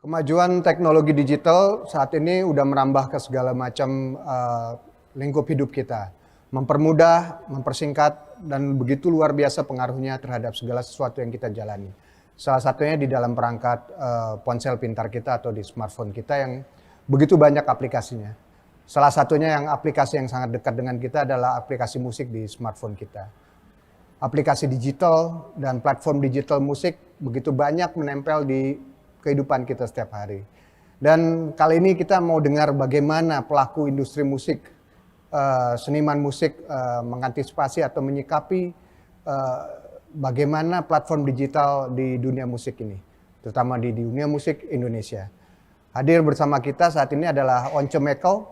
Kemajuan teknologi digital saat ini udah merambah ke segala macam lingkup hidup kita. Mempermudah, mempersingkat, dan begitu luar biasa pengaruhnya terhadap segala sesuatu yang kita jalani. Salah satunya di dalam perangkat ponsel pintar kita atau di smartphone kita yang begitu banyak aplikasinya. Salah satunya yang aplikasi yang sangat dekat dengan kita adalah aplikasi musik di smartphone kita. Aplikasi digital dan platform digital musik begitu banyak menempel di kehidupan kita setiap hari. Dan kali ini kita mau dengar bagaimana pelaku industri musik, seniman musik mengantisipasi atau menyikapi bagaimana platform digital di dunia musik ini, terutama di dunia musik Indonesia. Hadir bersama kita saat ini adalah Once Mekel,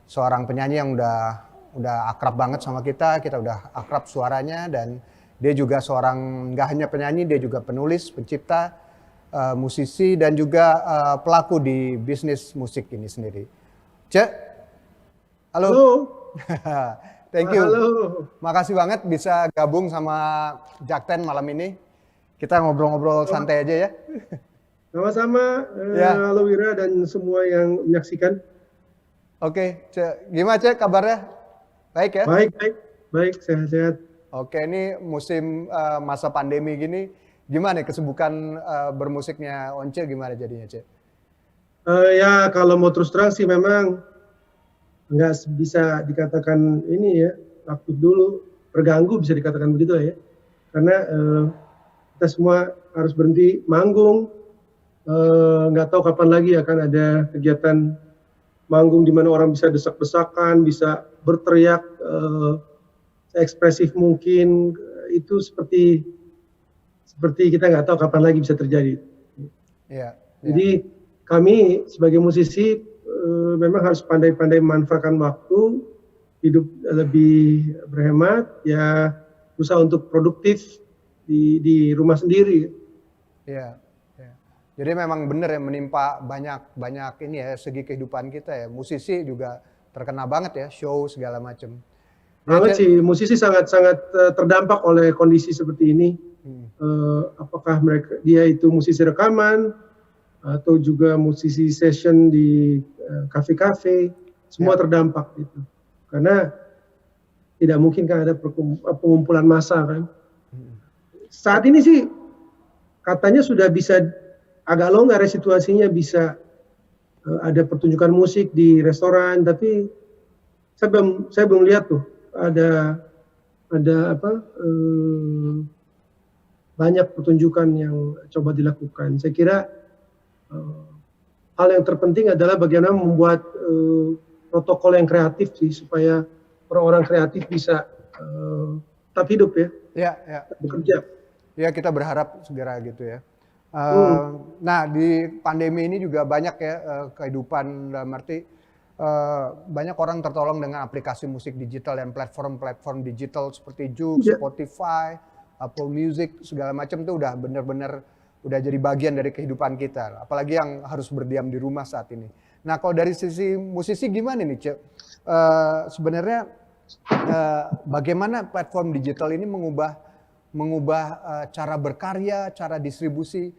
seorang penyanyi yang udah akrab banget sama kita udah akrab suaranya, dan dia juga seorang nggak hanya penyanyi, dia juga penulis, pencipta, musisi, dan juga pelaku di bisnis musik ini sendiri. Cek, halo. Halo. Thank you. Halo. Makasih banget bisa gabung sama Jakten malam ini. Kita ngobrol-ngobrol santai aja ya. Sama-sama, Ya. halo Wira dan semua yang menyaksikan. Oke, Cek. Gimana Cek kabarnya? Baik ya? Baik, sehat-sehat. Oke, ini musim masa pandemi gini, gimana kesibukan bermusiknya Once gimana jadinya Cek? Ya kalau mau terus terang sih memang nggak bisa dikatakan ini ya, aktif dulu, terganggu bisa dikatakan begitu ya. Karena kita semua harus berhenti manggung, nggak tahu kapan lagi akan ada kegiatan manggung di mana orang bisa desak-desakan, bisa berteriak ekspresif mungkin, itu seperti kita nggak tahu kapan lagi bisa terjadi. Iya. Jadi kami sebagai musisi memang harus pandai-pandai memanfaatkan waktu, hidup lebih berhemat, ya usaha untuk produktif di rumah sendiri. Iya. Jadi memang benar ya, menimpa banyak ini ya segi kehidupan kita ya. Musisi juga terkena banget ya, show segala macam. Banget sih, musisi sangat-sangat terdampak oleh kondisi seperti ini. Apakah dia itu musisi rekaman atau juga musisi session di kafe-kafe, semua terdampak gitu. Karena tidak mungkin kan ada pengumpulan massa kan. Saat ini sih katanya sudah bisa agak longgar ya situasinya, bisa ada pertunjukan musik di restoran, tapi saya belum lihat tuh ada banyak pertunjukan yang coba dilakukan. Saya kira hal yang terpenting adalah bagaimana membuat protokol yang kreatif sih, supaya orang-orang kreatif bisa tetap hidup ya. Iya. Bekerja. Ya, kita berharap segera gitu ya. Nah, di pandemi ini juga banyak ya kehidupan, dalam arti banyak orang tertolong dengan aplikasi musik digital dan platform-platform digital seperti Joox, Spotify, Apple Music, segala macam tuh udah bener-bener udah jadi bagian dari kehidupan kita. Apalagi yang harus berdiam di rumah saat ini. Nah, kalau dari sisi musisi gimana nih, Cek? Sebenarnya bagaimana platform digital ini mengubah cara berkarya, cara distribusi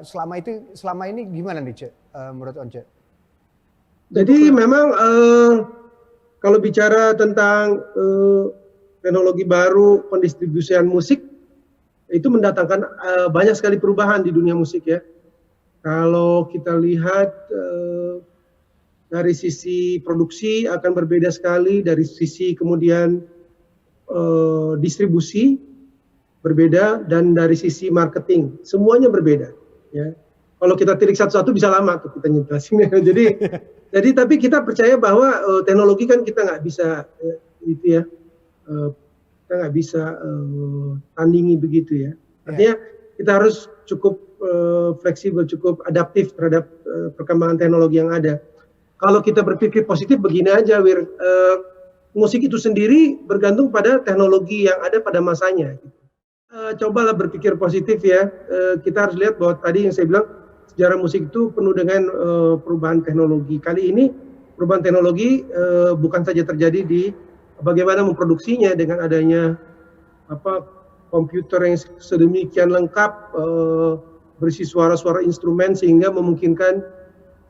selama ini gimana nih, Cek, menurut Once? Jadi memang kalau bicara tentang teknologi baru pendistribusian musik, itu mendatangkan banyak sekali perubahan di dunia musik ya. Kalau kita lihat dari sisi produksi akan berbeda sekali, dari sisi kemudian distribusi berbeda, dan dari sisi marketing semuanya berbeda ya. Kalau kita tilik satu-satu bisa lama tuh kita nyentasin. jadi tapi kita percaya bahwa teknologi kan kita nggak bisa itu ya, kita nggak bisa tandingi begitu ya. Artinya kita harus cukup fleksibel, cukup adaptif terhadap perkembangan teknologi yang ada. Kalau kita berpikir positif begini aja, Wir, musik itu sendiri bergantung pada teknologi yang ada pada masanya. Cobalah berpikir positif ya. Kita harus lihat bahwa tadi yang saya bilang, sejarah musik itu penuh dengan perubahan teknologi. Kali ini perubahan teknologi bukan saja terjadi di bagaimana memproduksinya dengan adanya komputer yang sedemikian lengkap, berisi suara-suara instrumen sehingga memungkinkan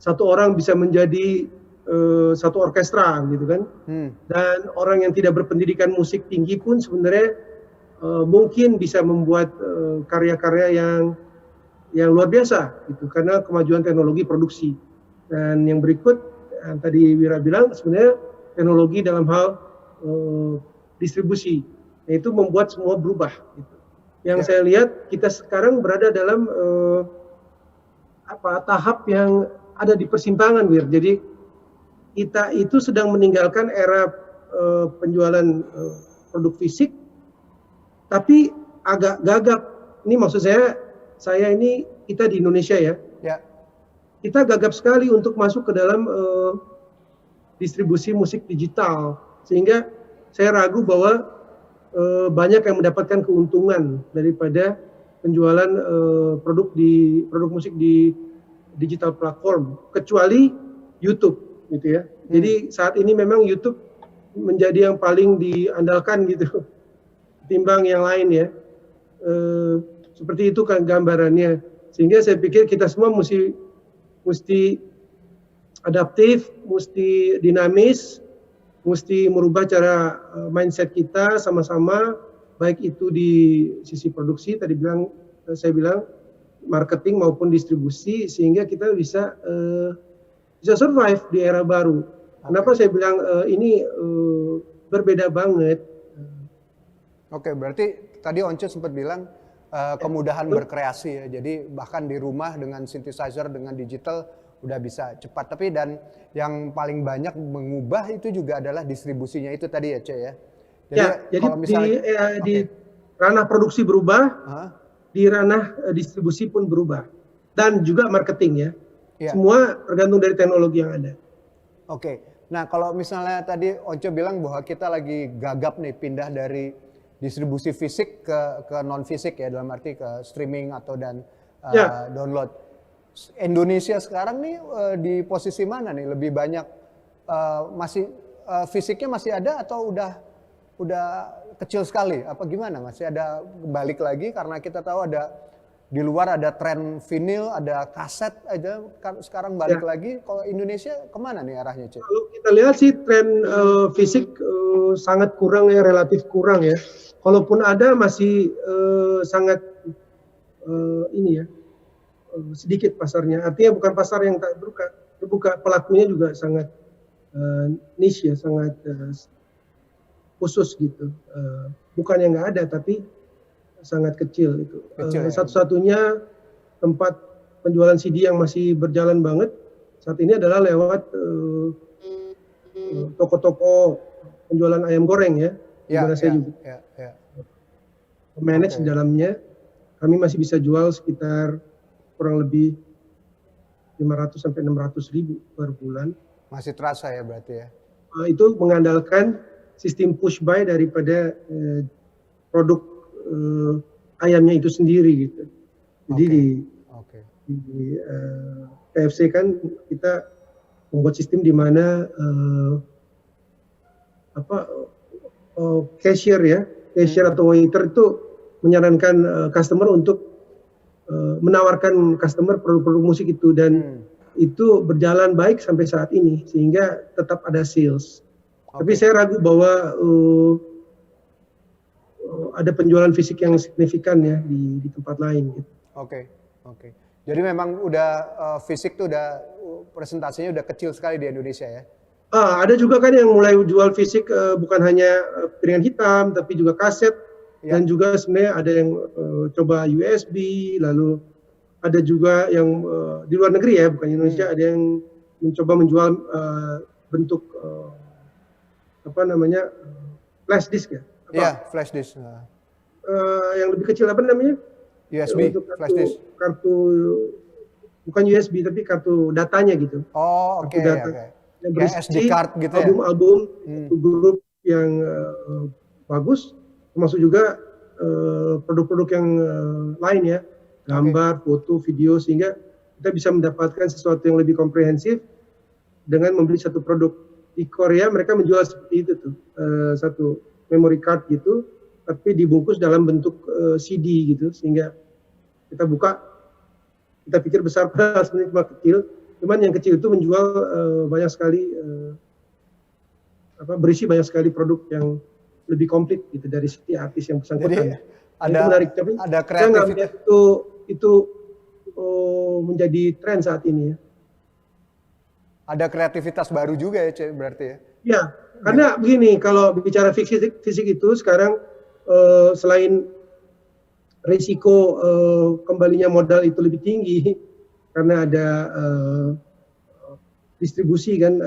satu orang bisa menjadi satu orkestra gitu kan. Dan orang yang tidak berpendidikan musik tinggi pun sebenarnya mungkin bisa membuat karya-karya yang luar biasa gitu karena kemajuan teknologi produksi. Dan yang berikut yang tadi Wira bilang sebenarnya teknologi dalam hal distribusi, yaitu membuat semua berubah gitu. Yang saya lihat kita sekarang berada dalam tahap yang ada di persimpangan, Wir. Jadi kita itu sedang meninggalkan era penjualan produk fisik, tapi agak gagap. Ini maksud saya ini kita di Indonesia ya. Kita gagap sekali untuk masuk ke dalam distribusi musik digital, sehingga saya ragu bahwa banyak yang mendapatkan keuntungan daripada penjualan produk musik di digital platform, kecuali YouTube gitu ya. Jadi saat ini memang YouTube menjadi yang paling diandalkan gitu, timbang yang lain ya. Seperti itu kan gambarannya. Sehingga saya pikir kita semua mesti adaptif, mesti dinamis, mesti merubah cara mindset kita sama-sama, baik itu di sisi produksi saya bilang marketing maupun distribusi, sehingga kita bisa survive di era baru. Kenapa saya bilang ini berbeda banget? Oke, berarti tadi Once sempat bilang kemudahan berkreasi ya. Jadi bahkan di rumah dengan synthesizer, dengan digital udah bisa cepat. Tapi dan yang paling banyak mengubah itu juga adalah distribusinya itu tadi ya, Ce ya. Jadi kalau misalnya di ranah produksi berubah, di ranah distribusi pun berubah. Dan juga marketing ya. Semua tergantung dari teknologi yang ada. Oke. Nah, kalau misalnya tadi Once bilang bahwa kita lagi gagap nih pindah dari distribusi fisik ke non fisik ya, dalam arti ke streaming atau download. Indonesia sekarang nih di posisi mana nih? Lebih banyak masih fisiknya masih ada atau udah kecil sekali? Apa gimana? Masih ada balik lagi karena kita tahu ada di luar ada tren vinil, ada kaset aja sekarang balik lagi. Kalau Indonesia kemana nih arahnya, Cik? Kalau kita lihat sih tren fisik sangat kurang ya, relatif kurang ya. Kalaupun ada masih sangat sedikit pasarnya. Artinya bukan pasar yang tak terbuka, pelakunya juga sangat niche ya, sangat khusus gitu. Bukan yang nggak ada, tapi sangat kecil itu. Satu-satunya tempat penjualan CD yang masih berjalan banget saat ini adalah lewat toko-toko penjualan ayam goreng ya. Saya juga manage di dalamnya. Kami masih bisa jual sekitar kurang lebih 500 sampai 600 ribu per bulan. Masih terasa ya berarti ya? Itu mengandalkan sistem push buy daripada produk ayamnya itu sendiri gitu. Jadi di KFC kan kita membuat sistem di mana cashier atau waiter itu menyarankan customer untuk menawarkan customer produk-produk musik itu, dan itu berjalan baik sampai saat ini sehingga tetap ada sales. Tapi saya ragu bahwa ada penjualan fisik yang signifikan ya di tempat lain gitu. Oke. Jadi memang udah fisik tuh udah presentasinya udah kecil sekali di Indonesia ya. Ada juga kan yang mulai jual fisik, bukan hanya piringan hitam tapi juga kaset, dan juga sebenarnya ada yang coba USB, lalu ada juga yang di luar negeri ya, bukan Indonesia, ada yang mencoba menjual bentuk flash disk ya. Flash disk. Yang lebih kecil apa namanya? USB, flash disk. Kartu bukan USB tapi kartu datanya gitu. Oke. Yang berisi SD card gitu album-album grup yang bagus, termasuk juga produk-produk yang lain ya, gambar, foto, video, sehingga kita bisa mendapatkan sesuatu yang lebih komprehensif dengan membeli satu produk. Di Korea mereka menjual seperti itu tuh, satu memory card gitu, tapi dibungkus dalam bentuk CD gitu, sehingga kita buka kita pikir besar padahal sebenarnya cuma kecil. Cuman yang kecil itu menjual banyak sekali berisi banyak sekali produk yang lebih komplit gitu dari setiap artis yang bersangkutan. Jadi ada itu menarik, tapi ada saya nggak kreativitas. melihat itu menjadi tren saat ini ya. Ada kreativitas baru juga ya, Cek, berarti ya? Ya, karena begini, kalau bicara fisik itu sekarang selain risiko kembalinya modal itu lebih tinggi karena ada distribusi kan,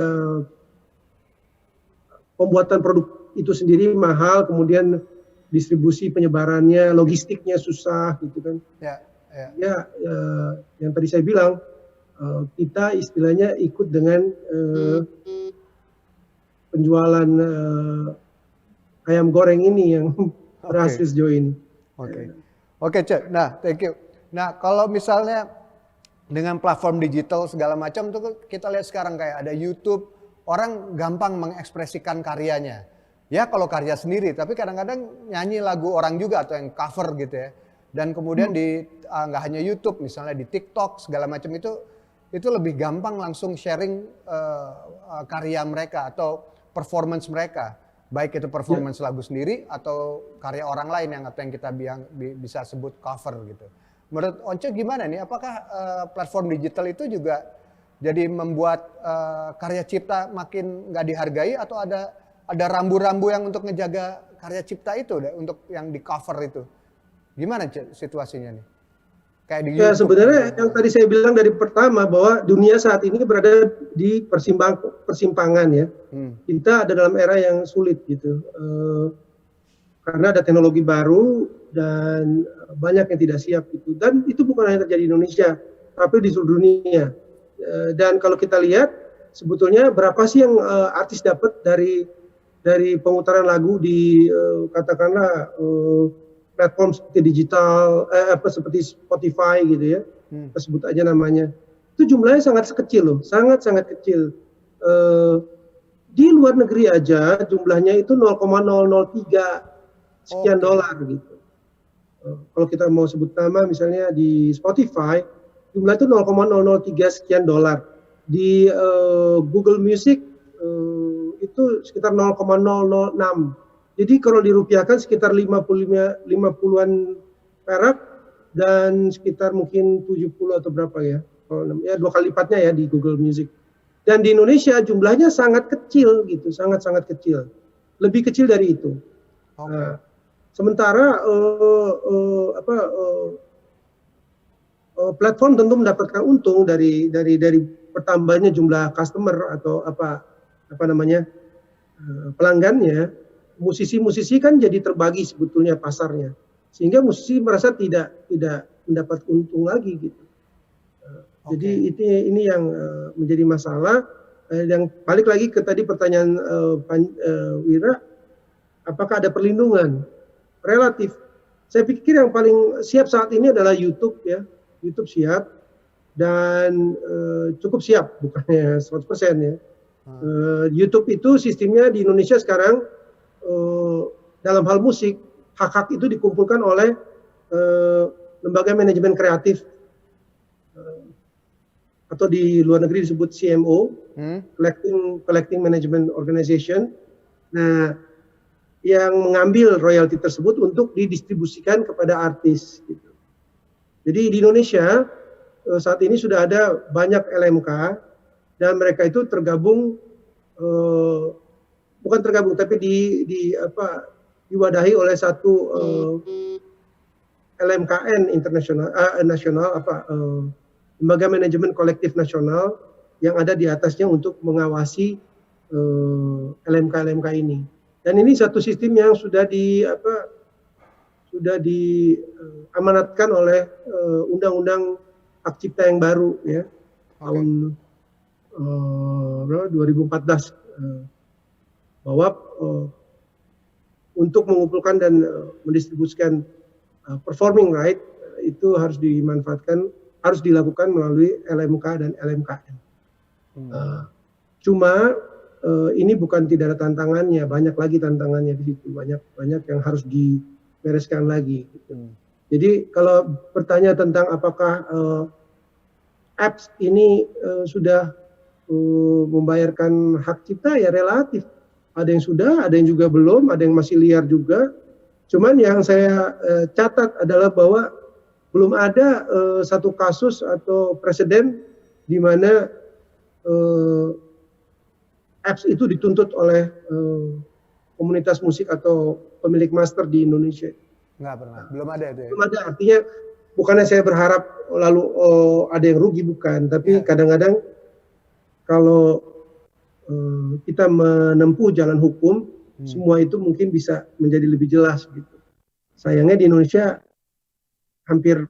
pembuatan produk itu sendiri mahal, kemudian distribusi penyebarannya, logistiknya susah gitu kan. Ya, yang tadi saya bilang, kita istilahnya ikut dengan penjualan ayam goreng ini yang berhasil sejauh ini. Oke, Cek. Nah, thank you. Nah, kalau misalnya dengan platform digital segala macam tuh kita lihat sekarang kayak ada YouTube, orang gampang mengekspresikan karyanya. Ya kalau karya sendiri, tapi kadang-kadang nyanyi lagu orang juga atau yang cover gitu ya. Dan kemudian di nggak hanya YouTube, misalnya di TikTok segala macam itu lebih gampang langsung sharing karya mereka atau performance mereka, baik itu performance lagu sendiri atau karya orang lain yang kita bisa sebut cover gitu. Menurut Once gimana nih? Apakah platform digital itu juga jadi membuat karya cipta makin nggak dihargai atau ada rambu-rambu yang untuk ngejaga karya cipta itu untuk yang di cover itu? Gimana situasinya nih? Kayak di ya sebenarnya yang tadi saya bilang dari pertama bahwa dunia saat ini berada di persimpangan ya. Kita ada dalam era yang sulit gitu. Karena ada teknologi baru dan banyak yang tidak siap gitu. Dan itu bukan hanya terjadi di Indonesia, tapi di seluruh dunia. Dan kalau kita lihat sebetulnya berapa sih yang artis dapat dari pemutaran lagu di katakanlah platform seperti digital, seperti Spotify gitu ya, kita sebut aja namanya. Itu jumlahnya sangat kecil loh, sangat kecil. Di luar negeri aja jumlahnya itu 0,003 sekian dolar gitu. Kalau kita mau sebut nama misalnya di Spotify, jumlah itu 0,003 sekian dolar. Di Google Music itu sekitar 0,006. Jadi kalau dirupiahkan sekitar 50-an perak dan sekitar mungkin 70 atau berapa ya. Ya 2 kali lipatnya ya di Google Music. Dan di Indonesia jumlahnya sangat kecil gitu, sangat kecil. Lebih kecil dari itu. Nah, sementara platform tentu mendapatkan untung dari pertambahannya jumlah customer atau pelanggannya. Musisi kan jadi terbagi sebetulnya pasarnya, sehingga musisi merasa tidak mendapat untung lagi gitu. Jadi ini yang menjadi masalah. Yang balik lagi ke tadi pertanyaan Wira, apakah ada perlindungan? Relatif. Saya pikir yang paling siap saat ini adalah YouTube ya. YouTube siap dan cukup siap, bukannya 100% ya. YouTube itu sistemnya di Indonesia sekarang dalam hal musik, hak-hak itu dikumpulkan oleh lembaga manajemen kreatif atau di luar negeri disebut CMO, Collecting Management Organization. Nah, yang mengambil royalti tersebut untuk didistribusikan kepada artis. Gitu. Jadi di Indonesia saat ini sudah ada banyak LMK dan mereka itu tergabung. Bukan tergabung, tapi diwadahi oleh satu LMKN internasional, nasional, lembaga manajemen kolektif nasional yang ada di atasnya untuk mengawasi LMK ini. Dan ini satu sistem yang sudah diamanatkan oleh Undang-Undang Hak Cipta yang baru ya tahun 2014. Bahwa untuk mengumpulkan dan mendistribusikan performing right itu harus dilakukan melalui LMK dan LMKN. Cuma ini bukan tidak ada tantangannya, banyak lagi tantangannya di situ, banyak yang harus dibereskan lagi. Gitu. Jadi kalau bertanya tentang apakah apps ini sudah membayarkan hak cipta ya relatif. Ada yang sudah, ada yang juga belum, ada yang masih liar juga. Cuman yang saya catat adalah bahwa belum ada satu kasus atau presiden di mana apps itu dituntut oleh komunitas musik atau pemilik master di Indonesia. Nggak pernah, belum ada itu ya? Belum ada, artinya bukannya saya berharap lalu ada yang rugi, bukan. Tapi kadang-kadang kalau kita menempuh jalan hukum, semua itu mungkin bisa menjadi lebih jelas gitu. Sayangnya di Indonesia hampir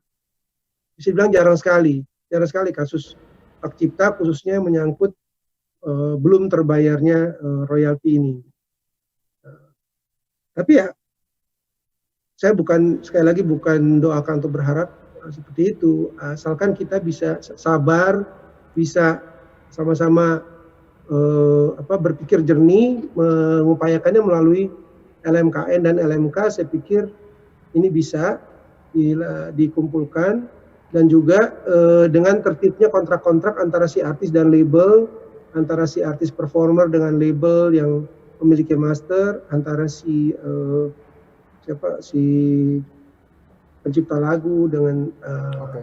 bisa dibilang jarang sekali kasus hak cipta khususnya menyangkut belum terbayarnya royalti ini. Tapi ya saya sekali lagi bukan doakan untuk berharap seperti itu, asalkan kita bisa sabar, bisa sama-sama berpikir jernih, mengupayakannya melalui LMKN dan LMK. Saya pikir ini bisa dikumpulkan, dan juga dengan tertibnya kontrak-kontrak antara si artis dan label, antara si artis performer dengan label yang memiliki master, antara si pencipta lagu dengan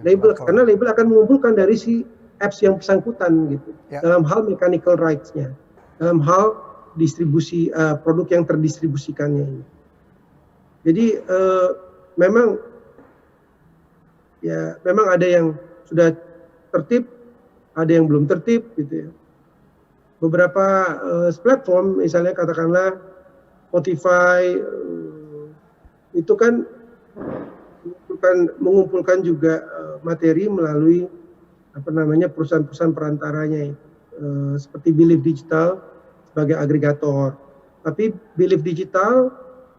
label, karena label akan mengumpulkan dari si apps yang bersangkutan gitu, dalam hal mechanical rights-nya, dalam hal distribusi produk yang terdistribusikannya ini. Jadi memang ada yang sudah tertib, ada yang belum tertib gitu ya. Beberapa platform, misalnya katakanlah Spotify, itu kan mengumpulkan juga materi melalui perusahaan-perusahaan perantaranya, seperti Believe Digital sebagai agregator. Tapi Believe Digital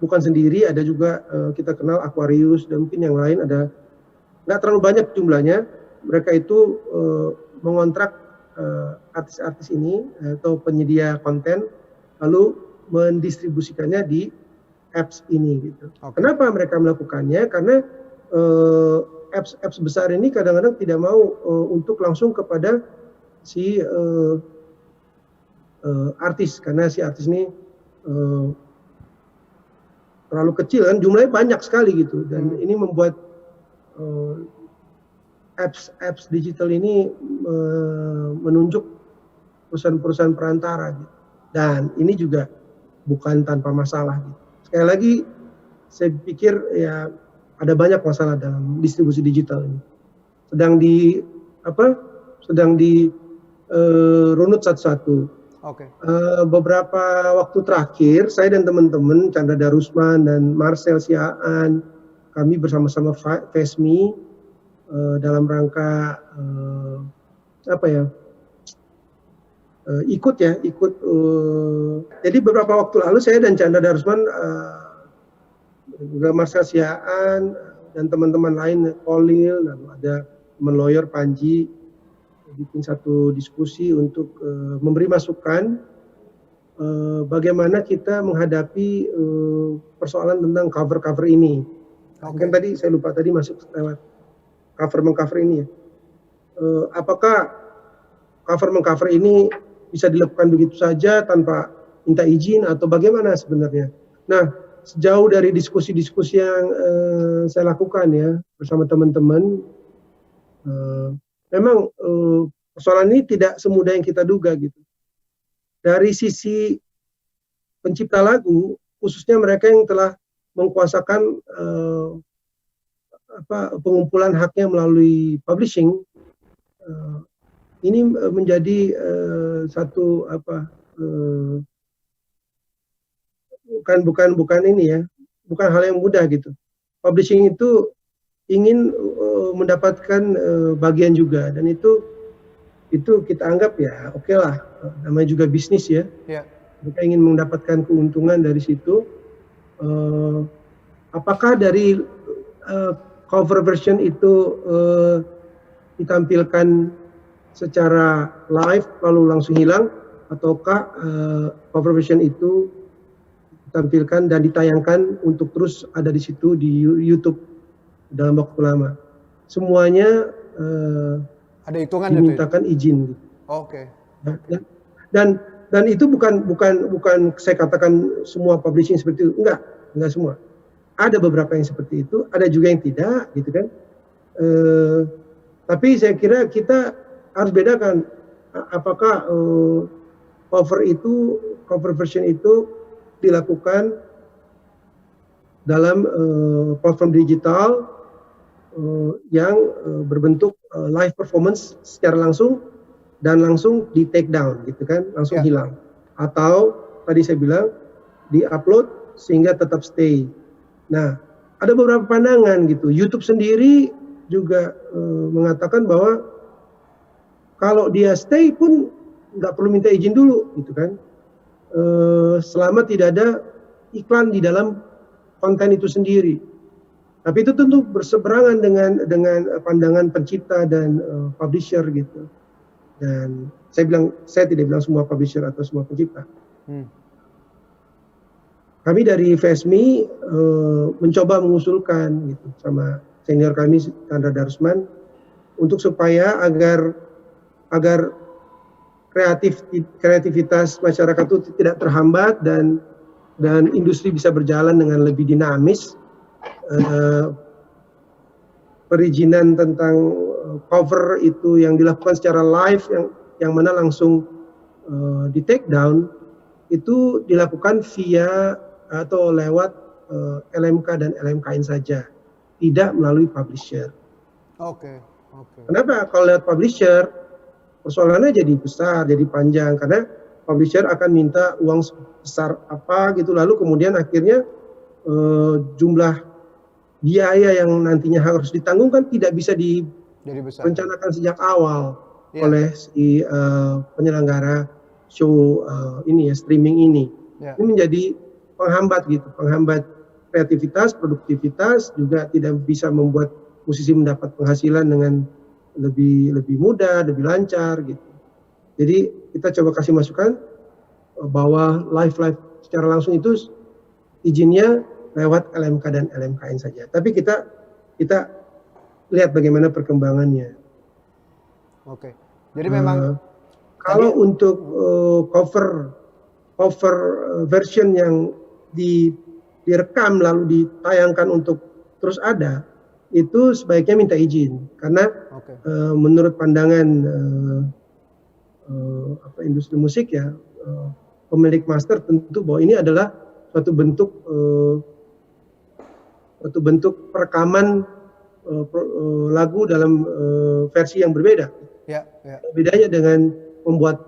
bukan sendiri, ada juga kita kenal Aquarius dan mungkin yang lain, ada nggak terlalu banyak jumlahnya. Mereka itu mengontrak artis-artis ini atau penyedia konten, lalu mendistribusikannya di apps ini gitu. Kenapa mereka melakukannya? Karena apps besar ini kadang-kadang tidak mau untuk langsung kepada si artis, karena si artis ini terlalu kecil kan, jumlahnya banyak sekali gitu, dan ini membuat apps digital ini menunjuk perusahaan-perusahaan perantara gitu. Dan ini juga bukan tanpa masalah gitu. Sekali lagi saya pikir ya ada banyak masalah dalam distribusi digital ini. Sedang dirunut satu-satu. Beberapa waktu terakhir saya dan teman-teman Chandra Darusman dan Marcel Siaan, kami bersama-sama FESMI dalam rangka ikut. Jadi beberapa waktu lalu saya dan Chandra Darusman, juga Marcel Siaan dan teman-teman lain, Kolil, dan ada teman lawyer Panji, bikin satu diskusi untuk memberi masukan bagaimana kita menghadapi persoalan tentang cover ini. Mungkin tadi saya lupa tadi masuk lewat cover ini ya. Apakah cover ini bisa dilakukan begitu saja tanpa minta izin atau bagaimana sebenarnya? Nah, sejauh dari diskusi-diskusi yang saya lakukan ya bersama teman-teman, memang persoalan ini tidak semudah yang kita duga gitu. Dari sisi pencipta lagu, khususnya mereka yang telah mengkuasakan pengumpulan haknya melalui publishing, ini menjadi satu bukan ini ya, bukan hal yang mudah gitu. Publishing itu ingin mendapatkan bagian juga, dan itu kita anggap ya oke lah, namanya juga bisnis ya. Mereka ingin mendapatkan keuntungan dari situ. Apakah dari cover version itu ditampilkan secara live lalu langsung hilang, ataukah cover version itu ditampilkan dan ditayangkan untuk terus ada di situ di YouTube dalam waktu lama? Semuanya Ada hitungan itu. dimintakan izin. Gitu. Oke. Ya. Dan itu bukan saya katakan semua publishing seperti itu, enggak semua. Ada beberapa yang seperti itu, ada juga yang tidak, gitu kan. Tapi saya kira kita harus bedakan apakah cover version itu dilakukan dalam platform digital yang berbentuk live performance secara langsung dan langsung di take down gitu kan, langsung hilang. Atau tadi saya bilang di-upload sehingga tetap stay. Nah, ada beberapa pandangan gitu. YouTube sendiri juga mengatakan bahwa kalau dia stay pun nggak perlu minta izin dulu gitu kan. Selama tidak ada iklan di dalam konten itu sendiri. Tapi itu tentu berseberangan dengan pandangan pencipta dan publisher gitu. Dan saya tidak bilang semua publisher atau semua pencipta. Kami dari FESMI mencoba mengusulkan gitu sama senior kami Chandra Darsman untuk supaya agar kreativitas masyarakat itu tidak terhambat dan industri bisa berjalan dengan lebih dinamis. Perizinan tentang cover itu yang dilakukan secara live yang mana langsung di take down itu dilakukan via atau lewat LMK dan LMKN saja, tidak melalui publisher. Oke. Kenapa? Kalau lewat publisher persoalannya jadi besar, jadi panjang karena publisher akan minta uang sebesar apa gitu, lalu kemudian akhirnya jumlah biaya yang nantinya harus ditanggung kan tidak bisa direncanakan sejak awal oleh si penyelenggara show ini ya, streaming ini. Ini menjadi penghambat gitu, penghambat kreativitas, produktivitas, juga tidak bisa membuat musisi mendapat penghasilan dengan lebih mudah, lebih lancar gitu. Jadi kita coba kasih masukan bahwa live secara langsung itu izinnya lewat LMK dan LMKN saja. Tapi kita lihat bagaimana perkembangannya. Oke. Jadi memang kalau untuk cover version yang direkam lalu ditayangkan untuk terus ada, itu sebaiknya minta izin karena menurut pandangan industri musik ya, pemilik master tentu bahwa ini adalah suatu bentuk perekaman lagu dalam versi yang berbeda. Bedanya dengan membuat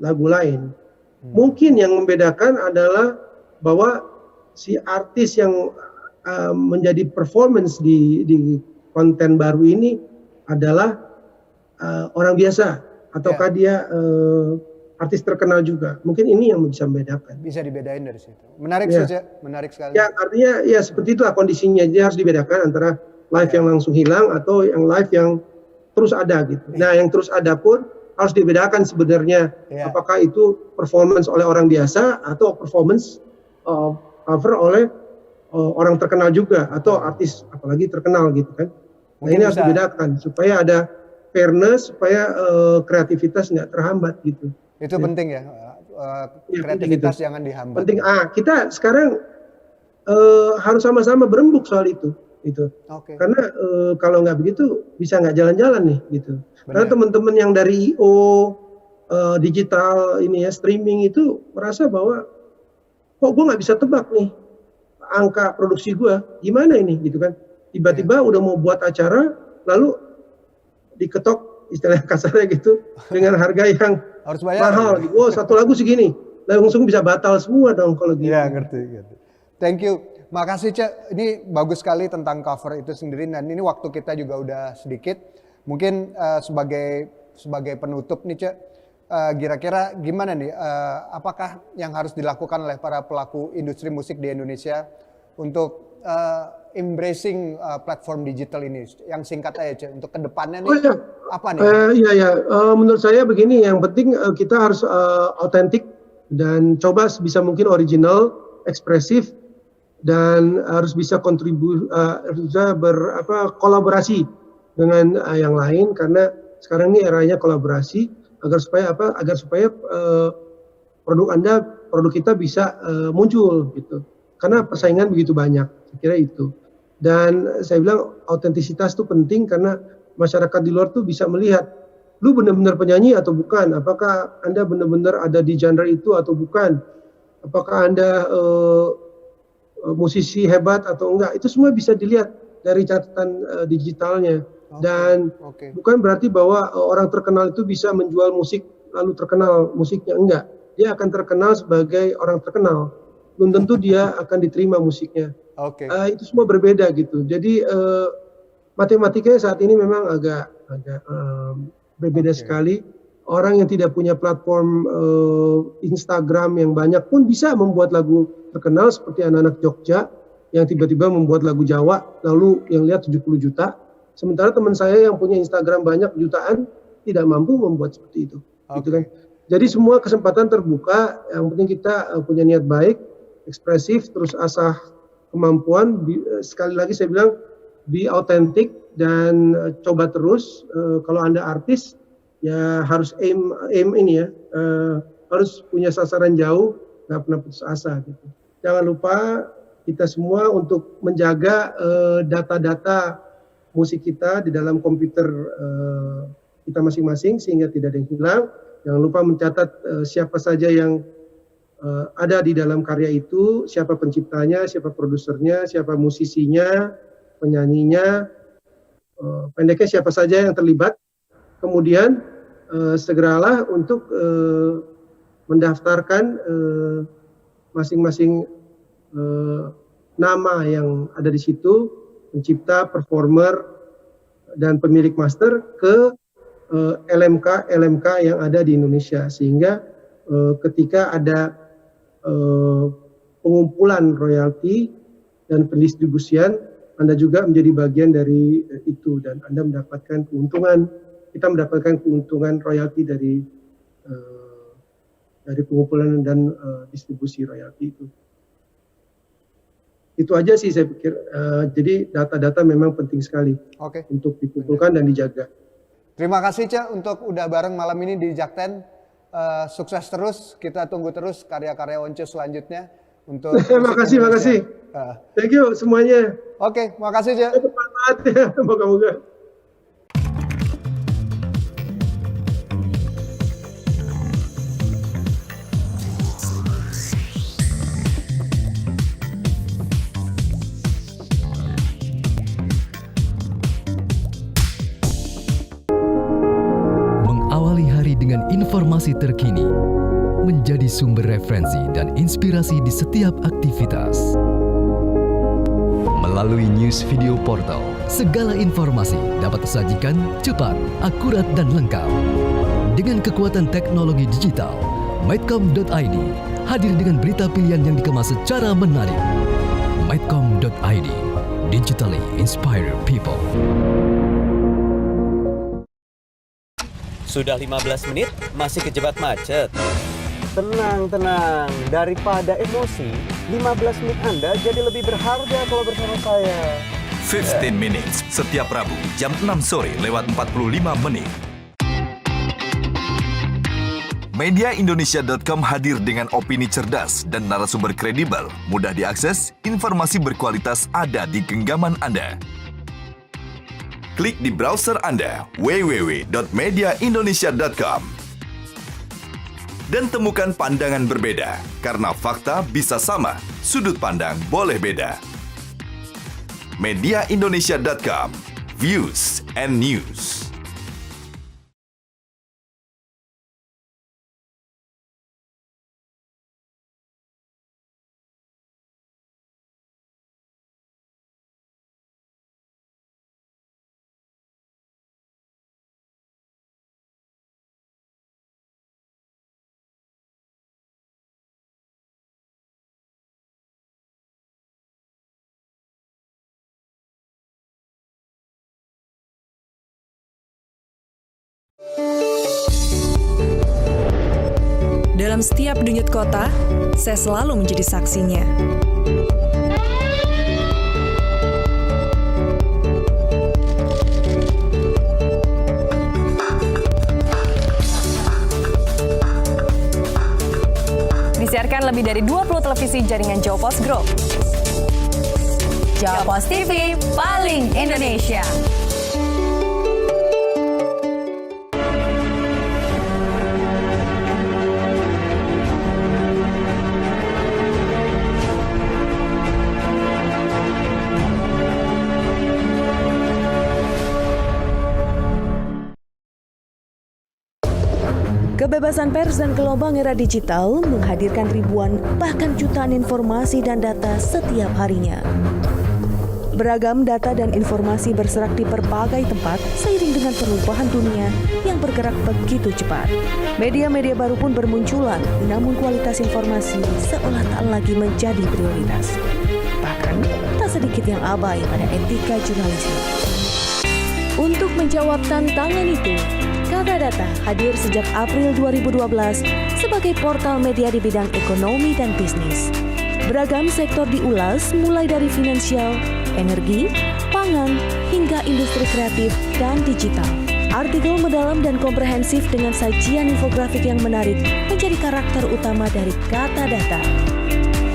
lagu lain. Mungkin yang membedakan adalah bahwa si artis yang menjadi performance di konten baru ini adalah orang biasa ataukah dia artis terkenal juga. Mungkin ini yang bisa membedakan. Bisa dibedain dari situ. Menarik saja, menarik sekali. Ya, artinya ya seperti itulah kondisinya. Jadi harus dibedakan antara live yang langsung hilang atau yang live yang terus ada gitu. Nah, yang terus ada pun harus dibedakan sebenarnya apakah itu performance oleh orang biasa atau performance cover oleh orang terkenal juga atau artis apalagi terkenal gitu kan. Nah, ini harus dibedakan supaya ada fairness, supaya kreativitas nggak terhambat gitu. Itu penting ya, kreativitas jangan dihambat. Penting. Kita sekarang harus sama-sama berembuk soal itu. Gitu. Karena kalau nggak begitu bisa nggak jalan-jalan nih gitu. Karena teman-teman yang dari IO digital ini ya streaming itu merasa bahwa kok gue nggak bisa tebak nih angka produksi gue gimana ini gitu kan. Tiba-tiba udah mau buat acara lalu diketok istilah kasarnya gitu dengan harga yang harus bayar mahal gitu. Oh, satu lagu segini langsung bisa batal semua dong kalau gitu. Iya, ngerti. Thank you. Makasih Cek, ini bagus sekali tentang cover itu sendiri dan ini waktu kita juga udah sedikit. Mungkin sebagai penutup nih Cek, kira-kira gimana nih, apakah yang harus dilakukan oleh para pelaku industri musik di Indonesia untuk embracing platform digital ini? Yang singkat aja Cek, untuk kedepannya nih apa nih? Menurut saya begini, yang penting kita harus autentik dan coba sebisa mungkin original, ekspresif, dan harus bisa kolaborasi dengan yang lain karena sekarang ini eranya kolaborasi agar supaya apa? Agar supaya produk kita bisa muncul gitu. Karena persaingan begitu banyak, saya kira itu. Dan saya bilang autentisitas itu penting karena masyarakat di luar tuh bisa melihat lu benar-benar penyanyi atau bukan, apakah Anda benar-benar ada di genre itu atau bukan, apakah Anda musisi hebat atau enggak, itu semua bisa dilihat dari catatan digitalnya. Dan bukan berarti bahwa orang terkenal itu bisa menjual musik lalu terkenal musiknya, enggak. Dia akan terkenal sebagai orang terkenal, belum tentu dia akan diterima musiknya. Itu semua berbeda gitu. Jadi matematikanya saat ini memang agak berbeda sekali. Orang yang tidak punya platform Instagram yang banyak pun bisa membuat lagu terkenal seperti anak-anak Jogja yang tiba-tiba membuat lagu Jawa lalu yang lihat 70 juta. Sementara teman saya yang punya Instagram banyak jutaan tidak mampu membuat seperti itu. Gitu kan. Jadi semua kesempatan terbuka, yang penting kita punya niat baik, ekspresif, terus asah kemampuan. Sekali lagi saya bilang be authentic dan coba terus. Kalau Anda artis ya harus aim ini ya, harus punya sasaran jauh, nggak pernah putus asa gitu. Jangan lupa kita semua untuk menjaga data-data musik kita di dalam komputer kita masing-masing sehingga tidak ada yang hilang. Jangan lupa mencatat siapa saja yang ada di dalam karya itu, siapa penciptanya, siapa produsernya, siapa musisinya, penyanyinya, pendeknya siapa saja yang terlibat. Kemudian segeralah untuk mendaftarkan masing-masing nama yang ada di situ, pencipta, performer, dan pemilik master ke LMK yang ada di Indonesia, sehingga ketika ada pengumpulan royalti dan pendistribusian, Anda juga menjadi bagian dari itu dan Anda mendapatkan keuntungan. Kita mendapatkan keuntungan royalti dari pengumpulan dan distribusi royalti itu. Itu aja sih saya pikir. Jadi data-data memang penting sekali untuk dikumpulkan dan dijaga. Terima kasih Cak untuk udah bareng malam ini di Jakten. Sukses terus, kita tunggu terus karya-karya Once selanjutnya. Untuk makasih. Thank you semuanya. Makasih Cak. Bermanfaat ya, moga-moga. Dengan informasi terkini, menjadi sumber referensi dan inspirasi di setiap aktivitas. Melalui news video portal, segala informasi dapat disajikan cepat, akurat, dan lengkap. Dengan kekuatan teknologi digital, Maidcom.id hadir dengan berita pilihan yang dikemas secara menarik. Maidcom.id, digitally inspire people. Sudah 15 menit, masih kejebak macet. Tenang. Daripada emosi, 15 menit Anda jadi lebih berharga kalau bersama saya. 15 Minutes, setiap Rabu, jam 6 sore lewat 45 menit. Mediaindonesia.com hadir dengan opini cerdas dan narasumber kredibel, mudah diakses, informasi berkualitas ada di genggaman Anda. Klik di browser Anda www.mediaindonesia.com dan temukan pandangan berbeda, karena fakta bisa sama, sudut pandang boleh beda. Mediaindonesia.com, views and news. Dalam setiap denyut kota, saya selalu menjadi saksinya. menyiarkan lebih dari 20 televisi jaringan Jawa Post Group. Jawa Post TV, paling Indonesia. Kebebasan pers dan gelombang era digital menghadirkan ribuan bahkan jutaan informasi dan data setiap harinya. Beragam data dan informasi berserak di berbagai tempat seiring dengan perubahan dunia yang bergerak begitu cepat. Media-media baru pun bermunculan, namun kualitas informasi seolah tak lagi menjadi prioritas. Bahkan, tak sedikit yang abai pada etika jurnalisme. Untuk menjawab tantangan itu, Kata Data hadir sejak April 2012 sebagai portal media di bidang ekonomi dan bisnis. Beragam sektor diulas mulai dari finansial, energi, pangan, hingga industri kreatif dan digital. Artikel mendalam dan komprehensif dengan sajian infografik yang menarik menjadi karakter utama dari Kata Data.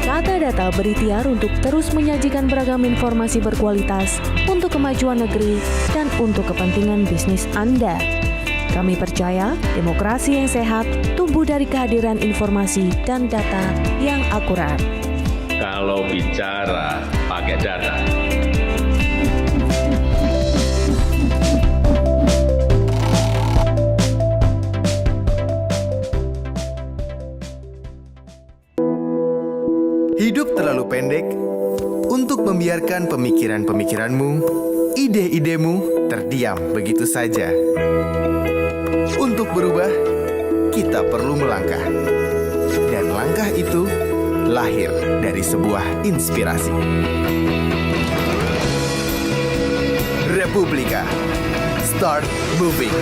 Kata Data berikhtiar untuk terus menyajikan beragam informasi berkualitas untuk kemajuan negeri dan untuk kepentingan bisnis Anda. Kami percaya demokrasi yang sehat tumbuh dari kehadiran informasi dan data yang akurat. Kalau bicara pakai data. Hidup terlalu pendek untuk membiarkan pemikiran-pemikiranmu, ide-idemu terdiam begitu saja. Untuk berubah, kita perlu melangkah. Dan langkah itu lahir dari sebuah inspirasi. Republika. Start moving.